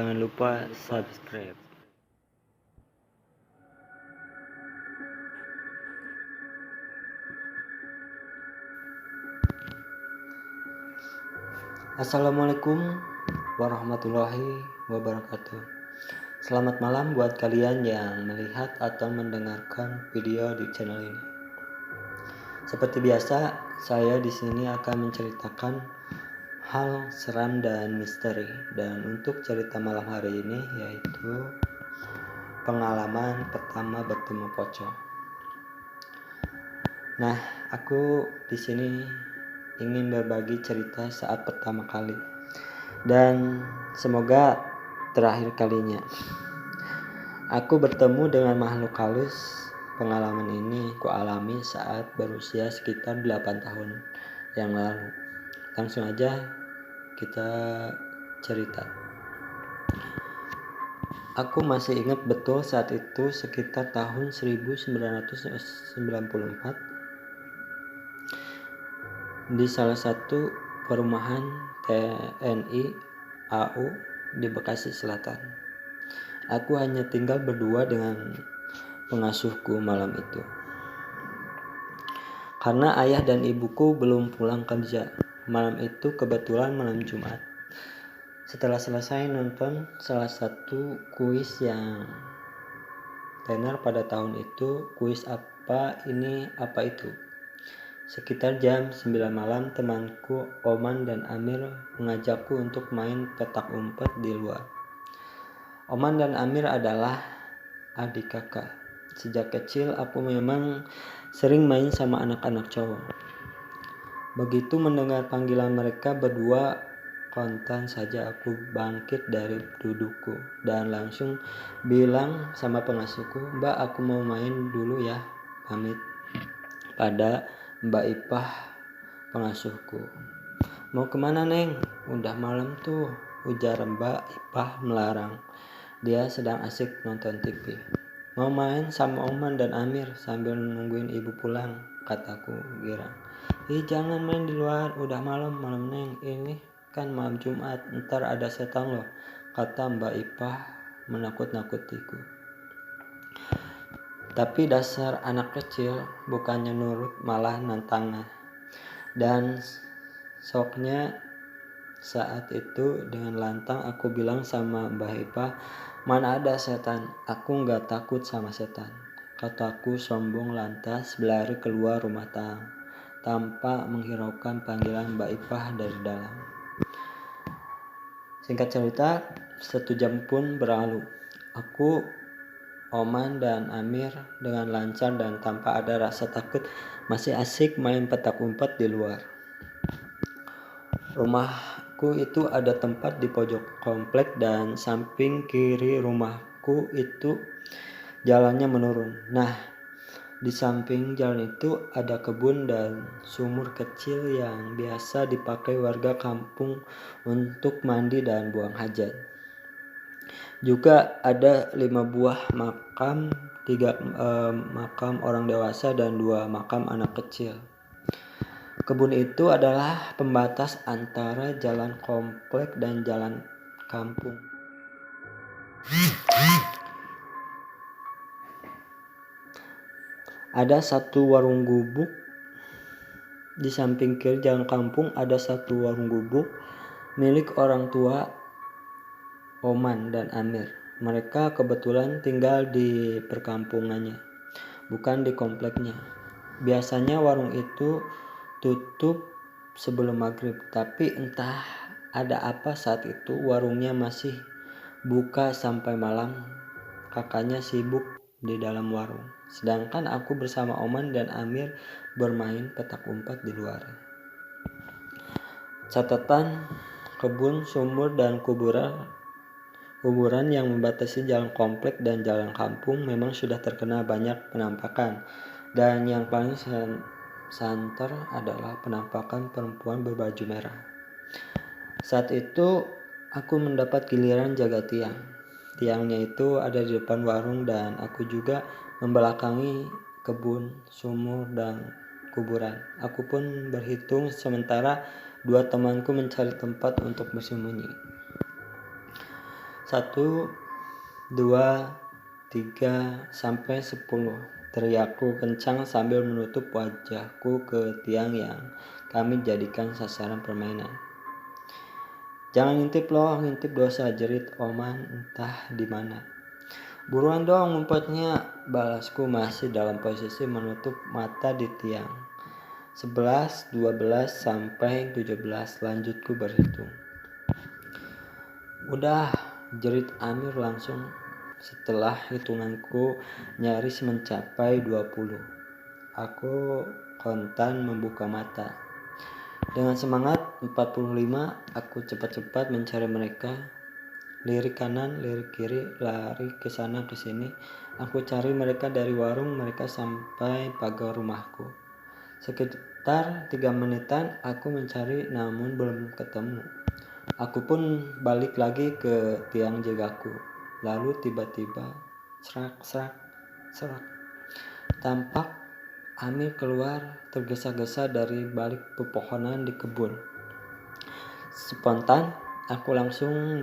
Jangan lupa subscribe. Assalamualaikum warahmatullahi wabarakatuh. Selamat malam buat kalian yang melihat atau mendengarkan video di channel ini. Seperti biasa, saya di sini akan menceritakan hal seram dan misteri. Dan untuk cerita malam hari ini yaitu pengalaman pertama bertemu pocong. Nah, aku di sini ingin berbagi cerita saat pertama kali dan semoga terakhir kalinya aku bertemu dengan makhluk halus. Pengalaman ini kualami saat berusia sekitar 8 tahun yang lalu. Langsung aja kita cerita. Aku masih ingat betul saat itu sekitar tahun 1994 di salah satu perumahan TNI AU di Bekasi Selatan. Aku hanya tinggal berdua dengan pengasuhku malam itu. Karena ayah dan ibuku belum pulang kerja. Malam itu kebetulan malam Jumat. Setelah selesai nonton salah satu kuis yang tenar pada tahun itu, kuis apa ini apa itu. Sekitar jam 9 malam temanku Oman dan Amir mengajakku untuk main petak umpet di luar. Oman dan Amir adalah adik kakak. Sejak kecil aku memang sering main sama anak-anak cowok. Begitu mendengar panggilan mereka berdua, kontan saja aku bangkit dari dudukku dan langsung bilang sama pengasuhku, "Mbak, aku mau main dulu ya, pamit." Pada Mbak Ipah, pengasuhku. "Mau kemana, Neng? Udah malam tuh," ujar Mbak Ipah melarang. Dia sedang asik nonton TV. "Mau main sama Oman dan Amir sambil nungguin ibu pulang," kataku girang. "Ih, jangan main di luar, udah malam Neng. Ini kan malam Jumat, ntar ada setan loh," kata Mbak Ipah menakut-nakutiku. Tapi dasar anak kecil, bukannya nurut malah nantang. Dan soknya saat itu dengan lantang aku bilang sama Mbak Ipah, "Mana ada setan, aku nggak takut sama setan," kataku sombong lantas berlari keluar rumah tanpa menghiraukan panggilan Mbak Ipah dari dalam. Singkat cerita, 1 jam pun berlalu. Aku, Oman dan Amir dengan lancar dan tanpa ada rasa takut masih asik main petak umpet di luar. Rumahku itu ada tempat di pojok komplek dan samping kiri rumahku itu jalannya menurun. Nah, di samping jalan itu ada kebun dan sumur kecil yang biasa dipakai warga kampung untuk mandi dan buang hajat. Juga ada 5 buah makam, 3 makam orang dewasa dan 2 makam anak kecil. Kebun itu adalah pembatas antara jalan komplek dan jalan kampung. Ada satu warung gubuk di samping kiri jalan kampung, ada satu warung gubuk milik orang tua Oman dan Amir. Mereka kebetulan tinggal di perkampungannya, bukan di kompleknya. Biasanya warung itu tutup sebelum maghrib, tapi entah ada apa saat itu warungnya masih buka sampai malam. Kakaknya sibuk di dalam warung, sedangkan aku bersama Oman dan Amir bermain petak umpet di luar. Catatan, kebun, sumur, dan kuburan yang membatasi jalan komplek dan jalan kampung memang sudah terkena banyak penampakan, dan yang paling santer adalah penampakan perempuan berbaju merah. Saat itu aku mendapat giliran jaga tiang. Tiangnya itu ada di depan warung dan aku juga membelakangi kebun, sumur, dan kuburan. Aku pun berhitung sementara 2 temanku mencari tempat untuk bersembunyi. 1, 2, 3, sampai 10. Teriakku kencang sambil menutup wajahku ke tiang yang kami jadikan sasaran permainan. Jangan ngintip loh, ngintip dosa, jerit Oman entah di mana. Buruan dong ngumpetnya, balasku masih dalam posisi menutup mata di tiang. 11, 12, sampai 17, lanjutku berhitung. Udah, jerit Amir langsung setelah hitunganku nyaris mencapai 20. Aku kontan membuka mata. Dengan semangat 45, aku cepat-cepat mencari mereka. Lirik kanan, lirik kiri, lari ke sana ke sini. Aku cari mereka dari warung mereka sampai pagar rumahku. Sekitar 3 menitan aku mencari namun belum ketemu. Aku pun balik lagi ke tiang jagaku. Lalu tiba-tiba serak. Tampak Amir keluar tergesa-gesa dari balik pepohonan di kebun. Spontan aku langsung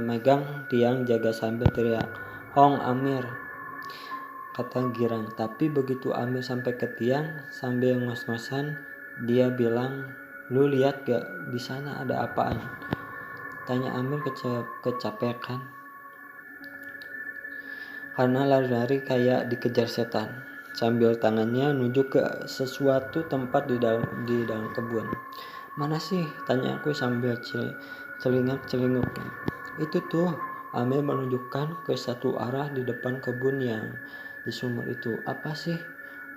megang tiang jaga sambil teriak, "Hong Amir," kata girang. Tapi begitu Amir sampai ke tiang sambil ngos-ngosan, dia bilang, "Lu lihat gak di sana ada apaan?" Tanya Amir kecapekan karena lari-lari kayak dikejar setan, sambil tangannya nunjuk ke sesuatu tempat di dalam kebun. "Mana sih?" tanya aku sambil celingak-celinguk. "Itu tuh," Amir menunjukkan ke satu arah di depan kebun yang di sumur itu. "Apa sih?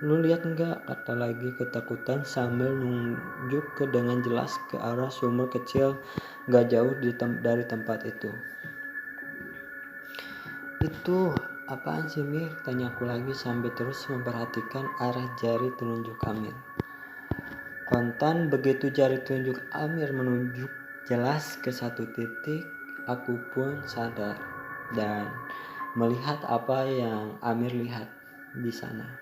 Lu lihat enggak?" kata lagi ketakutan sambil nunjuk dengan jelas ke arah sumur kecil gak jauh dari tempat itu. "Itu apaan sih, Mir?" tanyaku lagi sambil terus memperhatikan arah jari telunjuk Amir. Kontan begitu jari telunjuk Amir menunjuk jelas ke satu titik, aku pun sadar dan melihat apa yang Amir lihat di sana.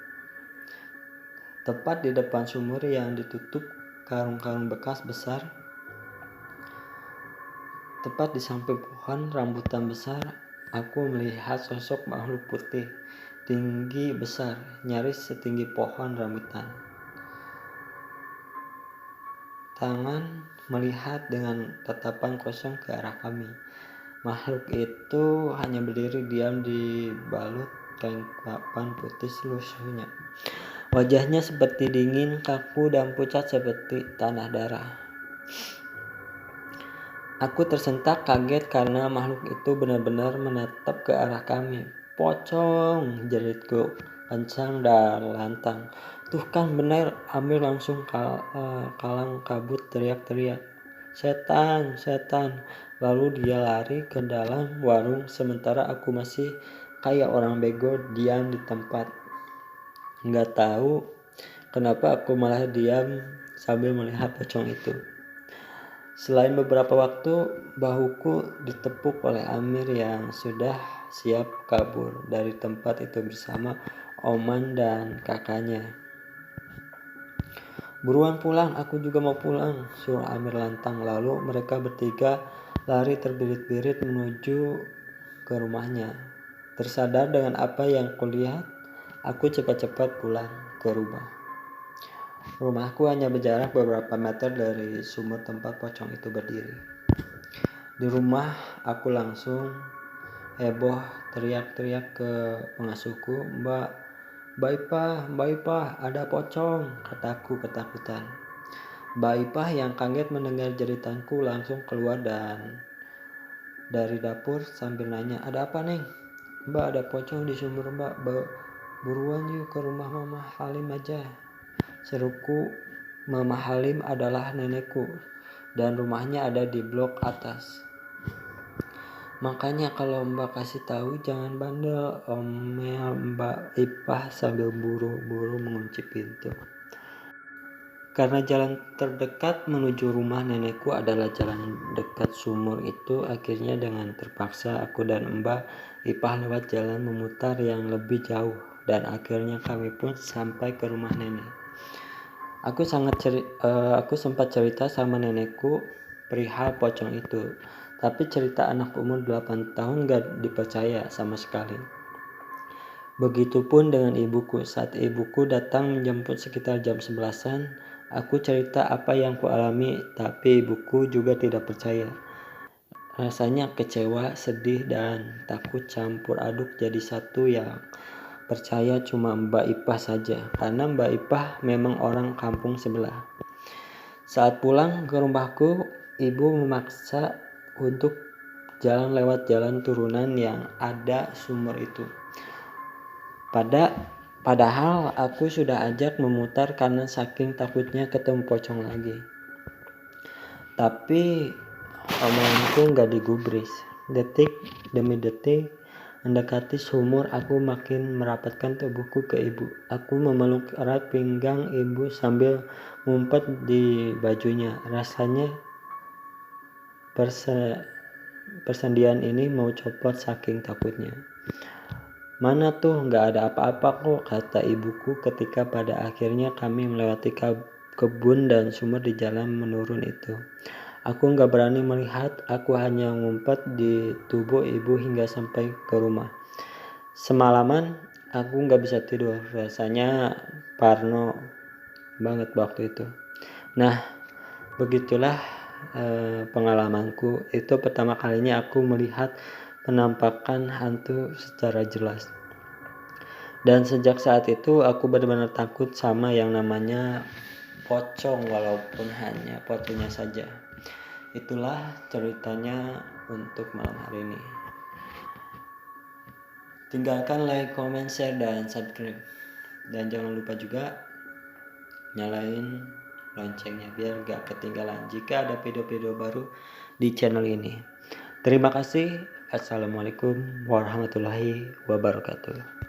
Tepat di depan sumur yang ditutup karung-karung bekas besar, tepat di samping pohon rambutan besar, aku melihat sosok makhluk putih, tinggi besar, nyaris setinggi pohon rambutan. Tangan melihat dengan tatapan kosong ke arah kami. Makhluk itu hanya berdiri diam di balut kain papan putih selusuhnya. Wajahnya seperti dingin, kaku, dan pucat seperti tanah darah. Aku tersentak kaget karena makhluk itu benar-benar menatap ke arah kami. "Pocong!" jeritku kencang dan lantang. "Tuh kan benar!" Amir langsung kalang kabut teriak-teriak. Setan!" Lalu dia lari ke dalam warung sementara aku masih kayak orang bego diam di tempat. Nggak tahu kenapa aku malah diam sambil melihat pocong itu. Selain beberapa waktu, bahuku ditepuk oleh Amir yang sudah siap kabur dari tempat itu bersama Oman dan kakaknya. "Buruan pulang, aku juga mau pulang," suruh Amir lantang. Lalu mereka bertiga lari terbirit-birit menuju ke rumahnya. Tersadar dengan apa yang kulihat, aku cepat-cepat pulang ke rumah. Rumahku hanya berjarak beberapa meter dari sumur tempat pocong itu berdiri. Di rumah, aku langsung heboh teriak-teriak ke pengasuhku, Mbak Ipah, ada pocong," kataku ketakutan. Mbak Ipah yang kaget mendengar jeritanku langsung keluar dan dari dapur sambil nanya, "Ada apa, Neng?" "Mbak, ada pocong di sumur, Mbak. Buruan yuk ke rumah Mama Halim aja," seruku. Mama Halim adalah nenekku dan rumahnya ada di blok atas. "Makanya kalau Mbak kasih tahu jangan bandel," omel Mbak Ipah sambil buru-buru mengunci pintu. Karena jalan terdekat menuju rumah nenekku adalah jalan dekat sumur itu, akhirnya dengan terpaksa aku dan Mbak Ipah lewat jalan memutar yang lebih jauh dan akhirnya kami pun sampai ke rumah nenek. Aku sempat cerita sama nenekku perihal pocong itu, Tapi cerita anak umur 8 tahun gak dipercaya sama sekali. Begitupun dengan ibuku. Saat ibuku datang menjemput sekitar jam 11-an, aku cerita apa yang kualami, tapi ibuku juga tidak percaya. Rasanya kecewa, sedih, dan takut campur aduk jadi satu. Yang percaya cuma Mbak Ipah saja, karena Mbak Ipah memang orang kampung sebelah. Saat pulang ke rumahku, ibu memaksa untuk jalan lewat jalan turunan yang ada sumur itu. Padahal aku sudah ajak memutar karena saking takutnya ketemu pocong lagi. Tapi omonganku gak digubris. Detik demi detik mendekati sumur, aku makin merapatkan tubuhku ke ibu. Aku memeluk erat pinggang ibu sambil ngumpet di bajunya. Rasanya persendian ini mau copot saking takutnya. Mana tuh, gak ada apa-apa kok, kata ibuku ketika pada akhirnya kami melewati kebun dan sumur di jalan menurun itu. Aku gak berani melihat, aku hanya ngumpet di tubuh ibu hingga sampai ke rumah. Semalaman aku gak bisa tidur, rasanya parno banget waktu itu. Nah, begitulah pengalamanku. Itu pertama kalinya aku melihat penampakan hantu secara jelas. Dan sejak saat itu aku benar-benar takut sama yang namanya pocong, walaupun hanya fotonya saja. Itulah ceritanya untuk malam hari ini. Tinggalkan like, comment, share, dan subscribe. Dan jangan lupa juga nyalain loncengnya biar gak ketinggalan jika ada video-video baru di channel ini. Terima kasih. Assalamualaikum warahmatullahi wabarakatuh.